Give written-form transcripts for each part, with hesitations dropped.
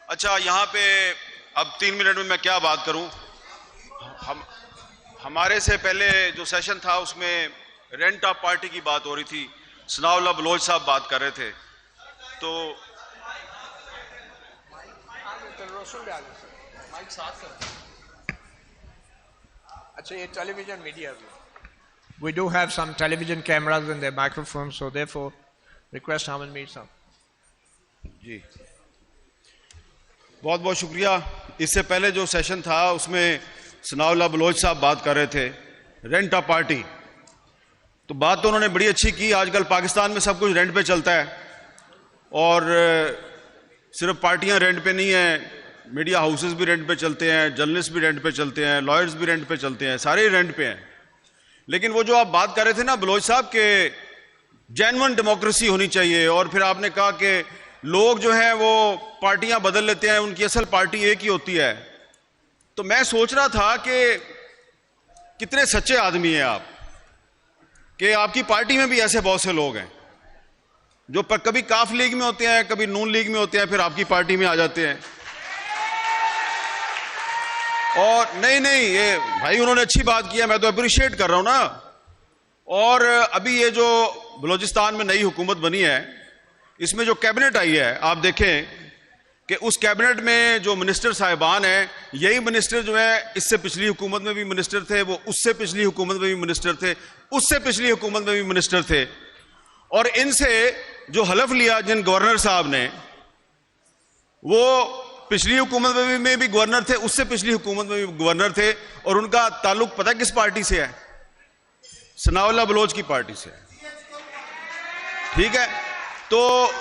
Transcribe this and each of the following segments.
اچھا یہاں پہ اب 3 منٹ میں کیا بات کروں. ہمارے سے پہلے جو سیشن تھا اس میں رینٹ آف پارٹی کی بات ہو رہی تھی. ثناء اللہ بلوچ صاحب بات کر رہے تھے. تو اچھا یہ ٹیلی ویژن میڈیا بھی. We do have some television cameras and their microphones, so therefore request Ahmed Mir صاحب. جی بہت بہت شکریہ. اس سے پہلے جو سیشن تھا اس میں ثناء اللہ بلوچ صاحب بات کر رہے تھے رینٹ آف پارٹی. تو بات تو انہوں نے بڑی اچھی کی. آج کل پاکستان میں سب کچھ رینٹ پہ چلتا ہے اور صرف پارٹیاں رینٹ پہ نہیں ہیں, میڈیا ہاؤسز بھی رینٹ پہ چلتے ہیں, جرنلسٹ بھی رینٹ پہ چلتے ہیں, لائرز بھی رینٹ پہ چلتے ہیں, سارے رینٹ پہ ہیں. لیکن وہ جو آپ بات کر رہے تھے نا بلوچ صاحب کہ جینون ڈیموکریسی ہونی چاہیے, اور پھر آپ نے کہا کہ لوگ جو ہیں وہ پارٹیاں بدل لیتے ہیں, ان کی اصل پارٹی ایک ہی ہوتی ہے. تو میں سوچ رہا تھا کہ کتنے سچے آدمی ہیں آپ کہ آپ کی پارٹی میں بھی ایسے بہت سے لوگ ہیں جو کبھی کاف لیگ میں ہوتے ہیں, کبھی نون لیگ میں ہوتے ہیں, پھر آپ کی پارٹی میں آ جاتے ہیں. اور نہیں یہ بھائی انہوں نے اچھی بات کیا, میں تو اپریشیٹ کر رہا ہوں نا. اور ابھی یہ جو بلوچستان میں نئی حکومت بنی ہے اس میں جو کیبنٹ آئی ہے آپ دیکھیں کہ اس کیبنٹ میں جو منسٹر صاحبان ہیں یہی منسٹر جو ہیں اس سے پچھلی حکومت میں بھی منسٹر تھے, وہ اس سے پچھلی حکومت میں بھی منسٹر تھے, اس سے پچھلی حکومت میں بھی منسٹر تھے. اور ان سے جو حلف لیا جن گورنر صاحب نے وہ پچھلی حکومت میں بھی گورنر تھے, اس سے پچھلی حکومت میں بھی گورنر تھے, اور ان کا تعلق پتہ کس پارٹی سے ہے؟ ثناء اللہ بلوچ کی پارٹی سے. ٹھیک ہے, تو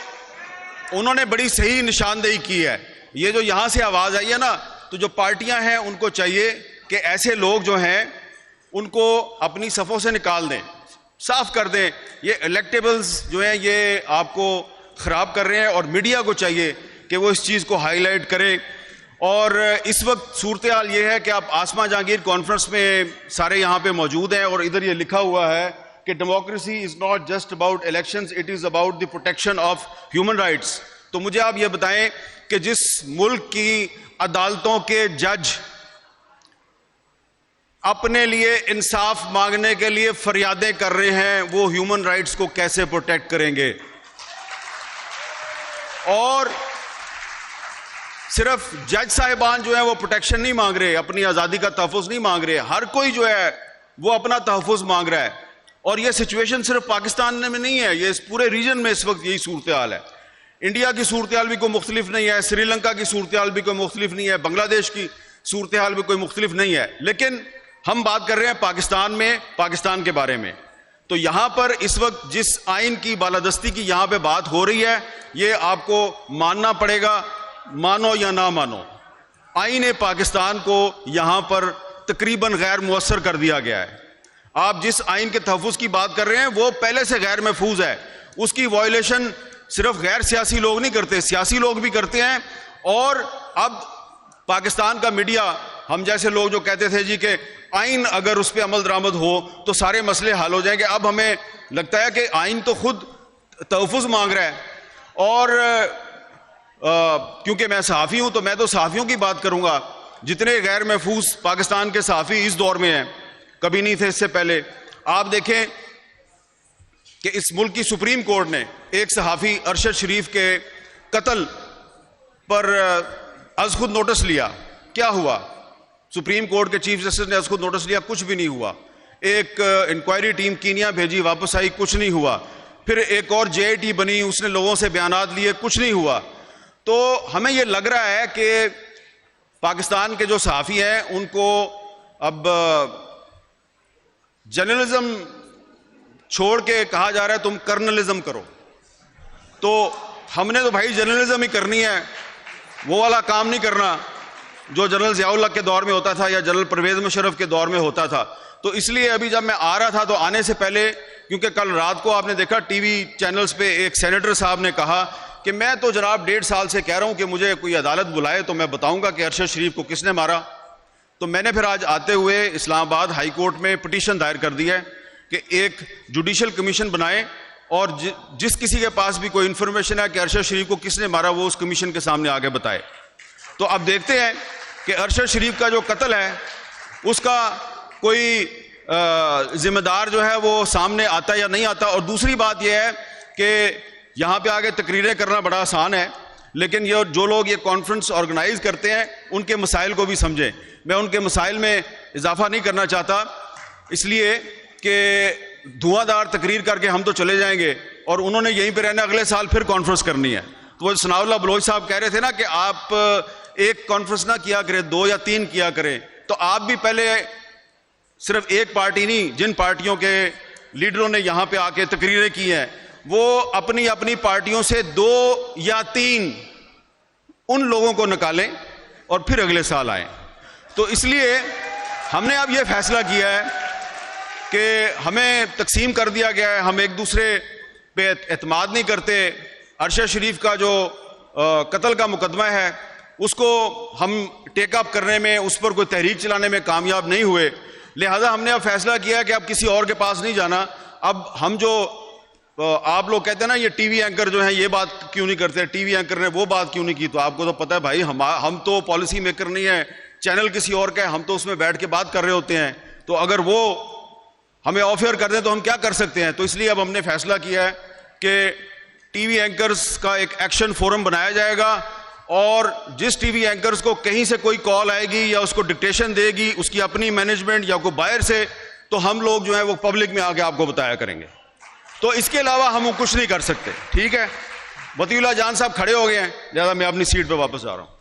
انہوں نے بڑی صحیح نشاندہی کی ہے. یہ جو یہاں سے آواز آئی ہے نا, تو جو پارٹیاں ہیں ان کو چاہیے کہ ایسے لوگ جو ہیں ان کو اپنی صفوں سے نکال دیں, صاف کر دیں. یہ الیکٹیبلز جو ہیں یہ آپ کو خراب کر رہے ہیں, اور میڈیا کو چاہیے کہ وہ اس چیز کو ہائی لائٹ کرے. اور اس وقت صورتحال یہ ہے کہ آپ آسما جہانگیر کانفرنس میں سارے یہاں پہ موجود ہیں, اور ادھر یہ لکھا ہوا ہے کہ democracy is not just about elections, it is about the protection of human rights. تو مجھے آپ یہ بتائیں کہ جس ملک کی عدالتوں کے جج اپنے لیے انصاف مانگنے کے لیے فریادیں کر رہے ہیں وہ ہیومن رائٹس کو کیسے پروٹیکٹ کریں گے؟ اور صرف جج صاحبان جو ہیں وہ پروٹیکشن نہیں مانگ رہے, اپنی آزادی کا تحفظ نہیں مانگ رہے, ہر کوئی جو ہے وہ اپنا تحفظ مانگ رہا ہے. اور یہ سچویشن صرف پاکستان میں نہیں ہے, یہ اس پورے ریجن میں اس وقت یہی صورتحال ہے. انڈیا کی صورتحال بھی کوئی مختلف نہیں ہے, سری لنکا کی صورتحال بھی کوئی مختلف نہیں ہے, بنگلہ دیش کی صورتحال بھی کوئی مختلف نہیں ہے. لیکن ہم بات کر رہے ہیں پاکستان میں, پاکستان کے بارے میں. تو یہاں پر اس وقت جس آئین کی بالادستی کی یہاں پہ بات ہو رہی ہے یہ آپ کو ماننا پڑے گا, مانو یا نہ مانو. آئین پاکستان کو یہاں پر تقریباً غیر مؤثر کر دیا گیا ہے. آپ جس آئین کے تحفظ کی بات کر رہے ہیں وہ پہلے سے غیر محفوظ ہے. اس کی وائلیشن صرف غیر سیاسی لوگ نہیں کرتے, سیاسی لوگ بھی کرتے ہیں. اور اب پاکستان کا میڈیا, ہم جیسے لوگ جو کہتے تھے جی کہ آئین اگر اس پہ عمل درآمد ہو تو سارے مسئلے حل ہو جائیں گے, اب ہمیں لگتا ہے کہ آئین تو خود تحفظ مانگ رہا ہے. اور کیونکہ میں صحافی ہوں تو میں تو صحافیوں کی بات کروں گا. جتنے غیر محفوظ پاکستان کے صحافی اس دور میں ہیں کبھی نہیں تھے اس سے پہلے. آپ دیکھیں کہ اس ملک کی سپریم کورٹ نے ایک صحافی ارشد شریف کے قتل پر از خود نوٹس لیا. کیا ہوا؟ سپریم کورٹ کے چیف جسٹس نے از خود نوٹس لیا, کچھ بھی نہیں ہوا. ایک انکوائری ٹیم کینیا بھیجی, واپس آئی, کچھ نہیں ہوا. پھر ایک اور جے آئی ٹی بنی, اس نے لوگوں سے بیانات لیے, کچھ نہیں ہوا. تو ہمیں یہ لگ رہا ہے کہ پاکستان کے جو صحافی ہیں ان کو اب جرنلزم چھوڑ کے کہا جا رہا ہے تم کرنلزم کرو. تو ہم نے تو بھائی جرنلزم ہی کرنی ہے, وہ والا کام نہیں کرنا جو جنرل ضیاء اللہ کے دور میں ہوتا تھا یا جنرل پرویز مشرف کے دور میں ہوتا تھا. تو اس لیے ابھی جب میں آ رہا تھا تو آنے سے پہلے, کیونکہ کل رات کو آپ نے دیکھا ٹی وی چینلز پہ ایک سینیٹر صاحب نے کہا کہ میں تو جناب 1.5 سال سے کہہ رہا ہوں کہ مجھے کوئی عدالت بلائے تو میں بتاؤں گا کہ ارشد شریف کو کس نے مارا. تو میں نے پھر آج آتے ہوئے اسلام آباد ہائی کورٹ میں پٹیشن دائر کر دی ہے کہ ایک جوڈیشل کمیشن بنائیں, اور جس کسی کے پاس بھی کوئی انفارمیشن ہے کہ ارشد شریف کو کس نے مارا وہ اس کمیشن کے سامنے آگے بتائے. تو اب دیکھتے ہیں کہ ارشد شریف کا جو قتل ہے اس کا کوئی ذمہ دار جو ہے وہ سامنے آتا یا نہیں آتا. اور دوسری بات یہ ہے کہ یہاں پہ آگے تقریریں کرنا بڑا آسان ہے, لیکن یہ جو لوگ یہ کانفرنس آرگنائز کرتے ہیں ان کے مسائل کو بھی سمجھیں. میں ان کے مسائل میں اضافہ نہیں کرنا چاہتا, اس لیے کہ دھواں دار تقریر کر کے ہم تو چلے جائیں گے اور انہوں نے یہیں پہ رہنا, اگلے سال پھر کانفرنس کرنی ہے. تو وہ ثناء اللہ بلوچ صاحب کہہ رہے تھے نا کہ آپ ایک کانفرنس نہ کیا کریں, 2 یا 3 کیا کریں. تو آپ بھی پہلے صرف ایک پارٹی نہیں, جن پارٹیوں کے لیڈروں نے یہاں پہ آ کے تقریریں کی ہیں وہ اپنی اپنی پارٹیوں سے 2 یا 3 ان لوگوں کو نکالیں اور پھر اگلے سال آئیں. تو اس لیے ہم نے اب یہ فیصلہ کیا ہے کہ ہمیں تقسیم کر دیا گیا ہے, ہم ایک دوسرے پہ اعتماد نہیں کرتے. ارشد شریف کا جو قتل کا مقدمہ ہے اس کو ہم ٹیک اپ کرنے میں, اس پر کوئی تحریک چلانے میں کامیاب نہیں ہوئے, لہذا ہم نے اب فیصلہ کیا کہ اب کسی اور کے پاس نہیں جانا. اب ہم جو آپ لوگ کہتے ہیں نا یہ ٹی وی اینکر جو ہیں یہ بات کیوں نہیں کرتے, ٹی وی اینکر نے وہ بات کیوں نہیں کی, تو آپ کو تو پتہ ہے بھائی ہم تو پالیسی میکر نہیں ہیں, چینل کسی اور کا ہے, ہم تو اس میں بیٹھ کے بات کر رہے ہوتے ہیں. تو اگر وہ ہمیں آفر کر دیں تو ہم کیا کر سکتے ہیں. تو اس لیے اب ہم نے فیصلہ کیا ہے کہ ٹی وی اینکرز کا ایک ایکشن فورم بنایا جائے گا, اور جس ٹی وی اینکرز کو کہیں سے کوئی کال آئے گی یا اس کو ڈکٹیشن دے گی اس کی اپنی مینجمنٹ یا کوئی باہر سے, تو ہم لوگ جو ہیں وہ پبلک میں آ کے آپ کو بتایا کریں گے. تو اس کے علاوہ ہم کچھ نہیں کر سکتے. ٹھیک ہے, وطی اللہ جان صاحب کھڑے ہو گئے ہیں, لہذا میں اپنی سیٹ پہ واپس آ رہا ہوں.